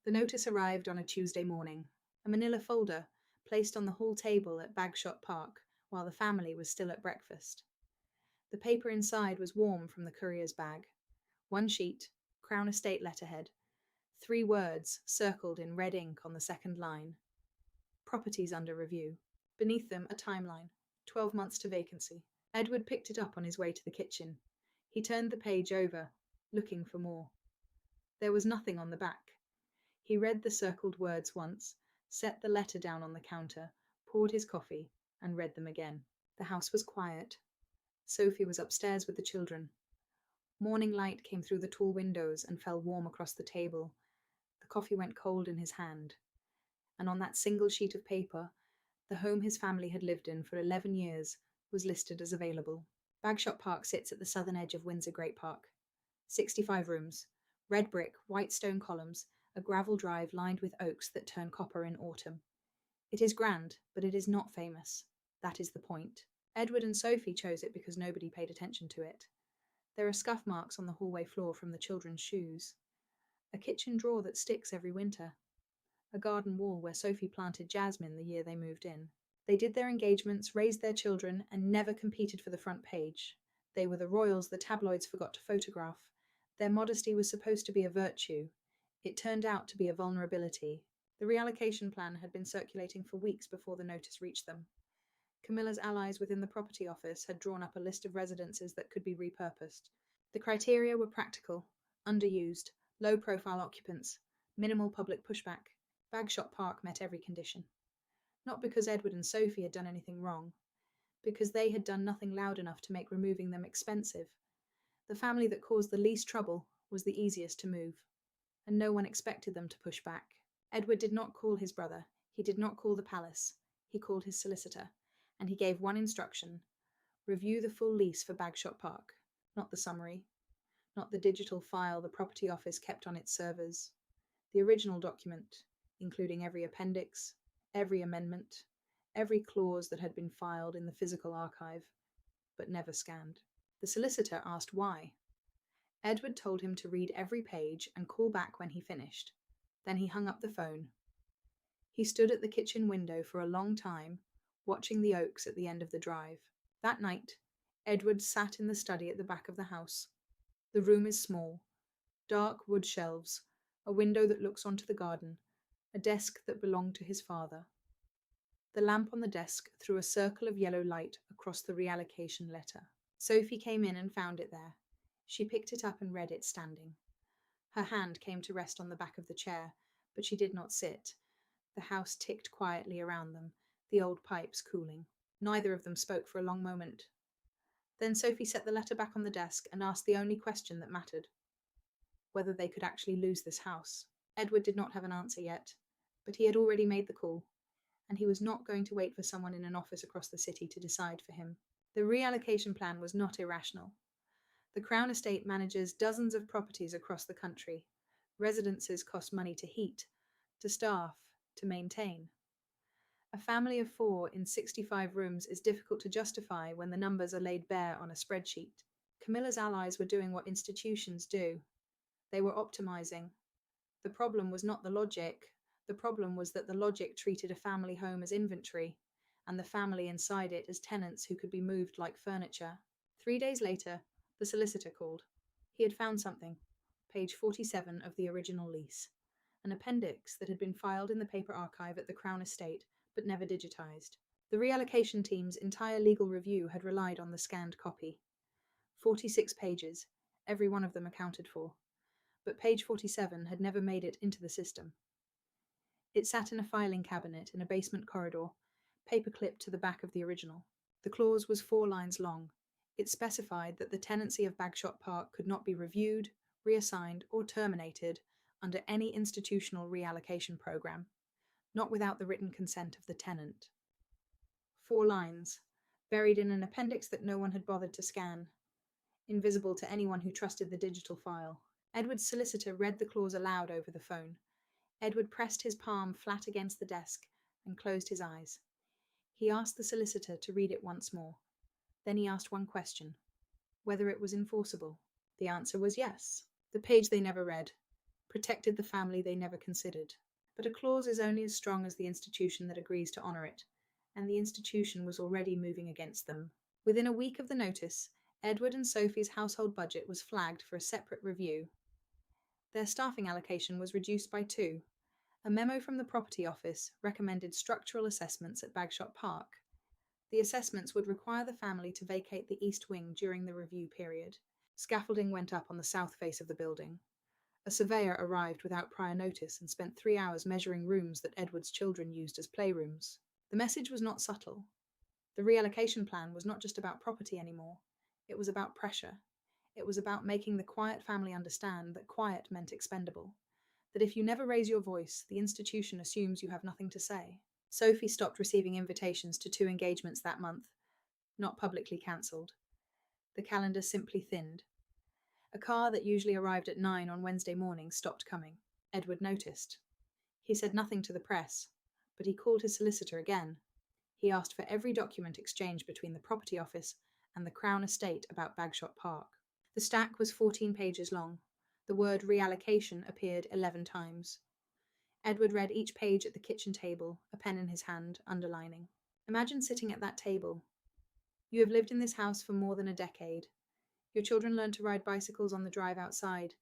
The notice arrived on a Tuesday morning, a manila folder placed on the hall table at Bagshot Park while the family was still at breakfast. The paper inside was warm from the courier's bag. One sheet, Crown Estate letterhead, 3 words circled in red ink on the second line. Properties under review. Beneath them, a timeline, 12 months to vacancy. Edward picked it up on his way to the kitchen. He turned the page over, looking for more. There was nothing on the back. He read the circled words once, set the letter down on the counter, poured his coffee, and read them again. The house was quiet. Sophie was upstairs with the children. Morning light came through the tall windows and fell warm across the table. The coffee went cold in his hand. And on that single sheet of paper, the home his family had lived in for 11 years was listed as available. Bagshot Park sits at the southern edge of Windsor Great Park. 65 rooms, red brick, white stone columns, a gravel drive lined with oaks that turn copper in autumn. It is grand, but it is not famous. That is the point. Edward and Sophie chose it because nobody paid attention to it. There are scuff marks on the hallway floor from the children's shoes. A kitchen drawer that sticks every winter. A garden wall where Sophie planted jasmine the year they moved in. They did their engagements, raised their children, and never competed for the front page. They were the royals the tabloids forgot to photograph. Their modesty was supposed to be a virtue. It turned out to be a vulnerability. The reallocation plan had been circulating for weeks before the notice reached them. Camilla's allies within the property office had drawn up a list of residences that could be repurposed. The criteria were practical, underused, low-profile occupants, minimal public pushback. Bagshot Park met every condition. Not because Edward and Sophie had done anything wrong, because they had done nothing loud enough to make removing them expensive. The family that caused the least trouble was the easiest to move, and no one expected them to push back. Edward did not call his brother, he did not call the palace, he called his solicitor, and he gave one instruction: review the full lease for Bagshot Park, not the summary, not the digital file the property office kept on its servers, the original document, including every appendix, every amendment, every clause that had been filed in the physical archive, but never scanned. The solicitor asked why. Edward told him to read every page and call back when he finished. Then he hung up the phone. He stood at the kitchen window for a long time, watching the oaks at the end of the drive. That night, Edward sat in the study at the back of the house. The room is small. Dark wood shelves, a window that looks onto the garden, a desk that belonged to his father. The lamp on the desk threw a circle of yellow light across the reallocation letter. Sophie came in and found it there. She picked it up and read it standing. Her hand came to rest on the back of the chair, but she did not sit. The house ticked quietly around them, the old pipes cooling. Neither of them spoke for a long moment. Then Sophie set the letter back on the desk and asked the only question that mattered: whether they could actually lose this house. Edward did not have an answer yet, but he had already made the call, and he was not going to wait for someone in an office across the city to decide for him. The reallocation plan was not irrational. The Crown Estate manages dozens of properties across the country. Residences cost money to heat, to staff, to maintain. A family of 4 in 65 rooms is difficult to justify when the numbers are laid bare on a spreadsheet. Camilla's allies were doing what institutions do. They were optimizing. The problem was not the logic. The problem was that the logic treated a family home as inventory, and the family inside it as tenants who could be moved like furniture. 3 days later, the solicitor called. He had found something. Page 47 of the original lease. An appendix that had been filed in the paper archive at the Crown Estate, but never digitized. The reallocation team's entire legal review had relied on the scanned copy. 46 pages, every one of them accounted for. But page 47 had never made it into the system. It sat in a filing cabinet in a basement corridor, paper-clipped to the back of the original. The clause was 4 lines long. It specified that the tenancy of Bagshot Park could not be reviewed, reassigned, or terminated under any institutional reallocation program, not without the written consent of the tenant. 4 lines, buried in an appendix that no one had bothered to scan, invisible to anyone who trusted the digital file. Edward's solicitor read the clause aloud over the phone. Edward pressed his palm flat against the desk and closed his eyes. He asked the solicitor to read it once more. Then he asked one question: whether it was enforceable. The answer was yes. The page they never read, protected the family they never considered. But a clause is only as strong as the institution that agrees to honour it, and the institution was already moving against them. Within a week of the notice, Edward and Sophie's household budget was flagged for a separate review. Their staffing allocation was reduced by 2. A memo from the property office recommended structural assessments at Bagshot Park. The assessments would require the family to vacate the east wing during the review period. Scaffolding went up on the south face of the building. A surveyor arrived without prior notice and spent 3 hours measuring rooms that Edward's children used as playrooms. The message was not subtle. The reallocation plan was not just about property anymore. It was about pressure. It was about making the quiet family understand that quiet meant expendable. That if you never raise your voice, the institution assumes you have nothing to say. Sophie stopped receiving invitations to 2 engagements that month, not publicly cancelled. The calendar simply thinned. A car that usually arrived at 9 on Wednesday morning stopped coming. Edward noticed. He said nothing to the press, but he called his solicitor again. He asked for every document exchanged between the property office and the Crown Estate about Bagshot Park. The stack was 14 pages long. The word reallocation appeared 11 times. Edward read each page at the kitchen table, a pen in his hand, underlining. Imagine sitting at that table. You have lived in this house for more than a decade. Your children learned to ride bicycles on the drive outside.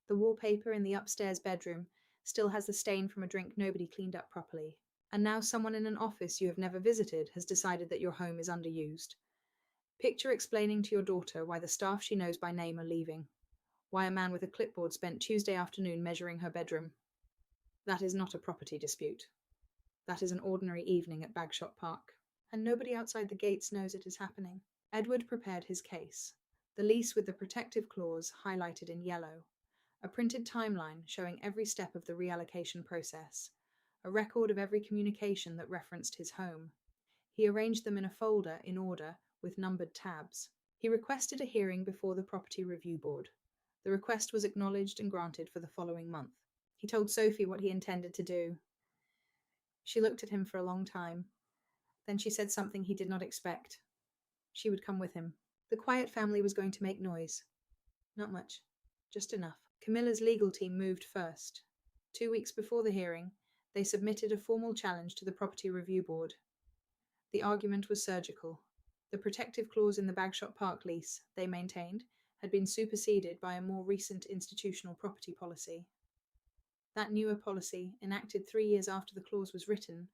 The wallpaper in the upstairs bedroom still has the stain from a drink nobody cleaned up properly. And now someone in an office you have never visited has decided that your home is underused. Picture explaining to your daughter why the staff she knows by name are leaving. Why a man with a clipboard spent Tuesday afternoon measuring her bedroom. That is not a property dispute. That is an ordinary evening at Bagshot Park. And nobody outside the gates knows it is happening. Edward prepared his case. The lease with the protective clause highlighted in yellow. A printed timeline showing every step of the reallocation process. A record of every communication that referenced his home. He arranged them in a folder in order with numbered tabs. He requested a hearing before the Property Review Board. The request was acknowledged and granted for the following month. He told Sophie what he intended to do. She looked at him for a long time. Then she said something he did not expect. She would come with him. The quiet family was going to make noise. Not much. Just enough. Camilla's legal team moved first. 2 weeks before the hearing, they submitted a formal challenge to the Property Review Board. The argument was surgical. The protective clause in the Bagshot Park lease, they maintained, had been superseded by a more recent institutional property policy. That newer policy, enacted 3 years after the clause was written,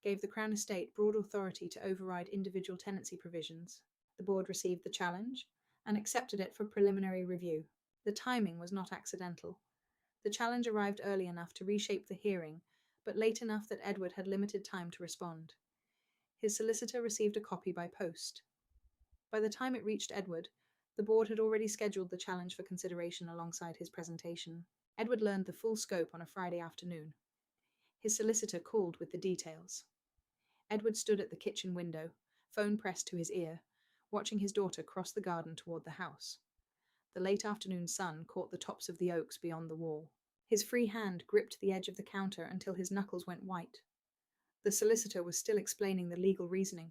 gave the Crown Estate broad authority to override individual tenancy provisions. The board received the challenge and accepted it for preliminary review. The timing was not accidental. The challenge arrived early enough to reshape the hearing, but late enough that Edward had limited time to respond. His solicitor received a copy by post. By the time it reached Edward, the board had already scheduled the challenge for consideration alongside his presentation. Edward learned the full scope on a Friday afternoon. His solicitor called with the details. Edward stood at the kitchen window, phone pressed to his ear, watching his daughter cross the garden toward the house. The late afternoon sun caught the tops of the oaks beyond the wall. His free hand gripped the edge of the counter until his knuckles went white. The solicitor was still explaining the legal reasoning.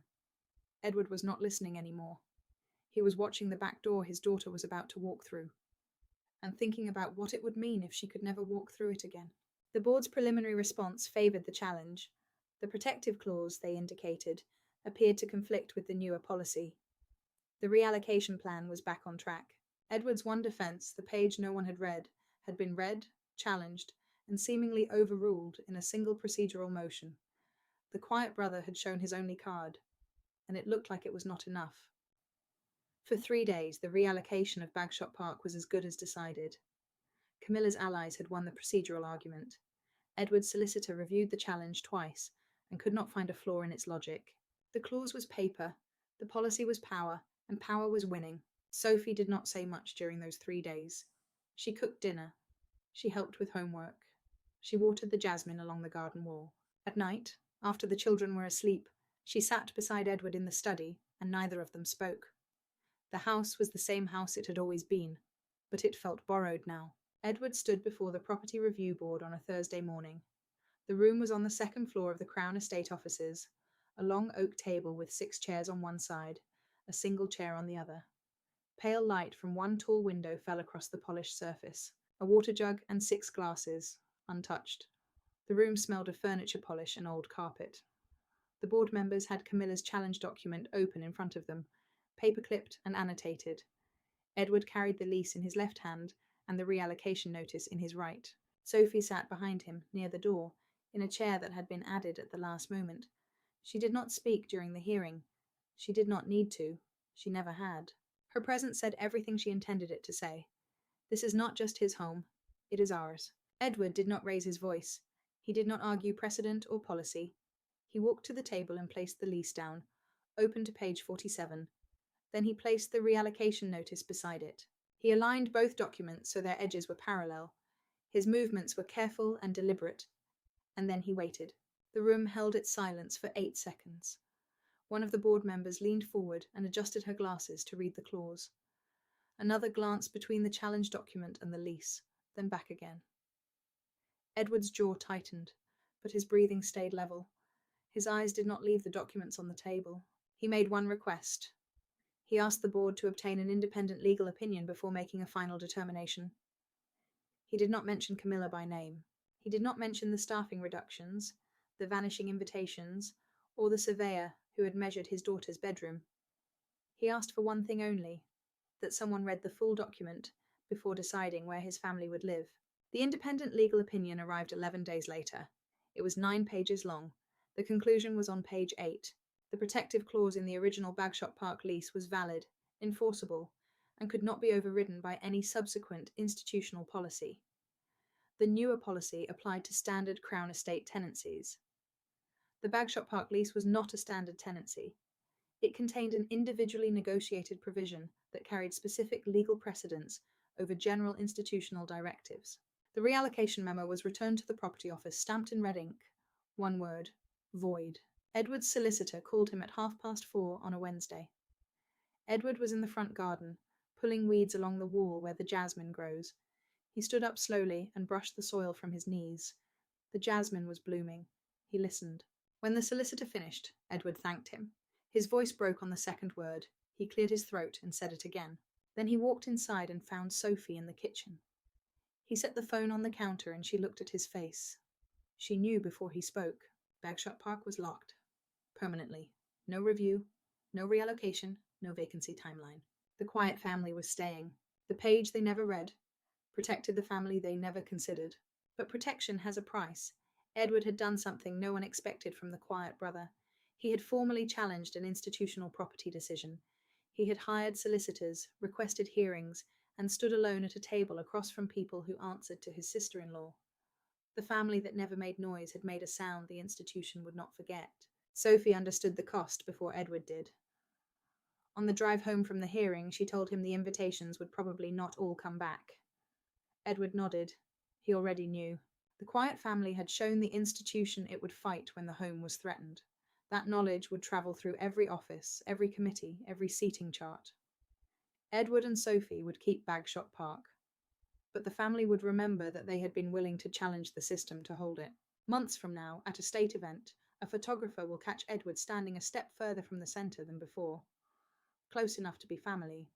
Edward was not listening anymore. He was watching the back door his daughter was about to walk through, and thinking about what it would mean if she could never walk through it again. The board's preliminary response favoured the challenge. The protective clause, they indicated, appeared to conflict with the newer policy. The reallocation plan was back on track. Edward's one defence, the page no one had been read, challenged, and seemingly overruled in a single procedural motion. The quiet brother had shown his only card, and it looked like it was not enough. For 3 days, the reallocation of Bagshot Park was as good as decided. Camilla's allies had won the procedural argument. Edward's solicitor reviewed the challenge twice and could not find a flaw in its logic. The clause was paper, the policy was power, and power was winning. Sophie did not say much during those 3 days. She cooked dinner. She helped with homework. She watered the jasmine along the garden wall. At night, after the children were asleep, she sat beside Edward in the study, and neither of them spoke. The house was the same house it had always been, but it felt borrowed now. Edward stood before the Property Review Board on a Thursday morning. The room was on the second floor of the Crown Estate offices, a long oak table with 6 chairs on one side, a single chair on the other. Pale light from one tall window fell across the polished surface. a water jug, and 6 glasses, untouched. The room smelled of furniture polish and old carpet. The board members had Camilla's challenge document open in front of them, paper-clipped and annotated. Edward carried the lease in his left hand and the reallocation notice in his right. Sophie sat behind him, near the door, in a chair that had been added at the last moment. She did not speak during the hearing. She did not need to. She never had. Her presence said everything she intended it to say. This is not just his home. It is ours. Edward did not raise his voice. He did not argue precedent or policy. He walked to the table and placed the lease down, open to page 47. Then he placed the reallocation notice beside it. He aligned both documents so their edges were parallel. His movements were careful and deliberate. And then he waited. The room held its silence for 8 seconds. One of the board members leaned forward and adjusted her glasses to read the clause. Another glanced between the challenge document and the lease, then back again. Edward's jaw tightened, but his breathing stayed level. His eyes did not leave the documents on the table. He made one request. He asked the board to obtain an independent legal opinion before making a final determination. He did not mention Camilla by name. He did not mention the staffing reductions, the vanishing invitations, or the surveyor who had measured his daughter's bedroom. He asked for one thing only, that someone read the full document before deciding where his family would live. The independent legal opinion arrived 11 days later. It was 9 pages long. The conclusion was on page 8. The protective clause in the original Bagshot Park lease was valid, enforceable, and could not be overridden by any subsequent institutional policy. The newer policy applied to standard Crown Estate tenancies. The Bagshot Park lease was not a standard tenancy. It contained an individually negotiated provision that carried specific legal precedence over general institutional directives. The reallocation memo was returned to the property office, stamped in red ink. One word: void. Edward's solicitor called him at 4:30 on a Wednesday. Edward was in the front garden, pulling weeds along the wall where the jasmine grows. He stood up slowly and brushed the soil from his knees. The jasmine was blooming. He listened. When the solicitor finished, Edward thanked him. His voice broke on the second word. He cleared his throat and said it again. Then he walked inside and found Sophie in the kitchen. He set the phone on the counter and she looked at his face. She knew before he spoke. Bagshot Park was locked. Permanently. No review, no reallocation, no vacancy timeline. The quiet family was staying. The page they never read protected the family they never considered. But protection has a price. Edward had done something no one expected from the quiet brother. He had formally challenged an institutional property decision. He had hired solicitors, requested hearings, and stood alone at a table across from people who answered to his sister-in-law. The family that never made noise had made a sound the institution would not forget. Sophie understood the cost before Edward did. On the drive home from the hearing, she told him the invitations would probably not all come back. Edward nodded. He already knew. The quiet family had shown the institution it would fight when the home was threatened. That knowledge would travel through every office, every committee, every seating chart. Edward and Sophie would keep Bagshot Park, but the family would remember that they had been willing to challenge the system to hold it. Months from now, at a state event, a photographer will catch Edward standing a step further from the centre than before. Close enough to be family,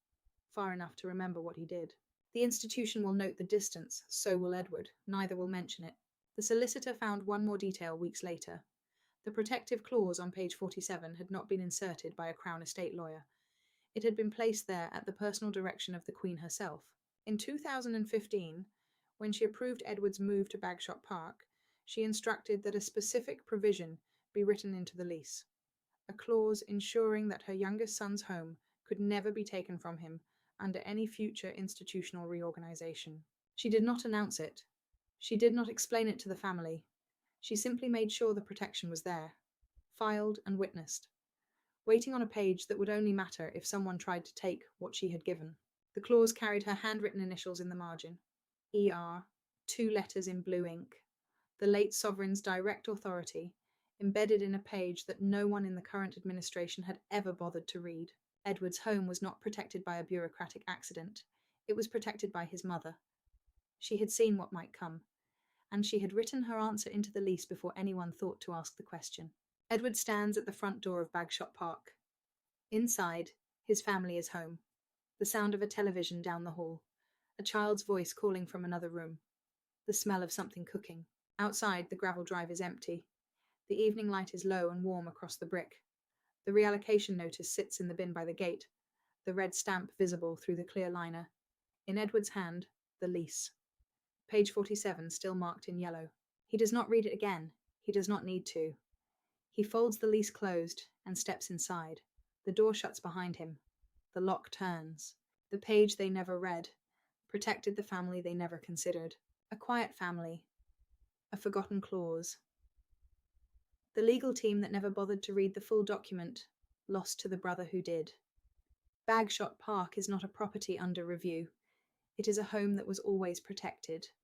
far enough to remember what he did. The institution will note the distance, so will Edward. Neither will mention it. The solicitor found one more detail weeks later. The protective clause on page 47 had not been inserted by a Crown Estate lawyer. It had been placed there at the personal direction of the Queen herself. In 2015, when she approved Edward's move to Bagshot Park, she instructed that a specific provision be written into the lease, a clause ensuring that her youngest son's home could never be taken from him under any future institutional reorganization. She did not announce it. She did not explain it to the family. She simply made sure the protection was there, filed and witnessed, waiting on a page that would only matter if someone tried to take what she had given. The clause carried her handwritten initials in the margin. ER, 2 letters in blue ink. The late sovereign's direct authority, embedded in a page that no one in the current administration had ever bothered to read. Edward's home was not protected by a bureaucratic accident. It was protected by his mother. She had seen what might come, and she had written her answer into the lease before anyone thought to ask the question. Edward stands at the front door of Bagshot Park. Inside, his family is home. The sound of a television down the hall. A child's voice calling from another room. The smell of something cooking. Outside, the gravel drive is empty. The evening light is low and warm across the brick. The reallocation notice sits in the bin by the gate, the red stamp visible through the clear liner. In Edward's hand, the lease. Page 47, still marked in yellow. He does not read it again. He does not need to. He folds the lease closed and steps inside. The door shuts behind him. The lock turns. The page they never read protected the family they never considered. A quiet family. A forgotten clause. The legal team that never bothered to read the full document, lost to the brother who did. Bagshot Park is not a property under review. It is a home that was always protected.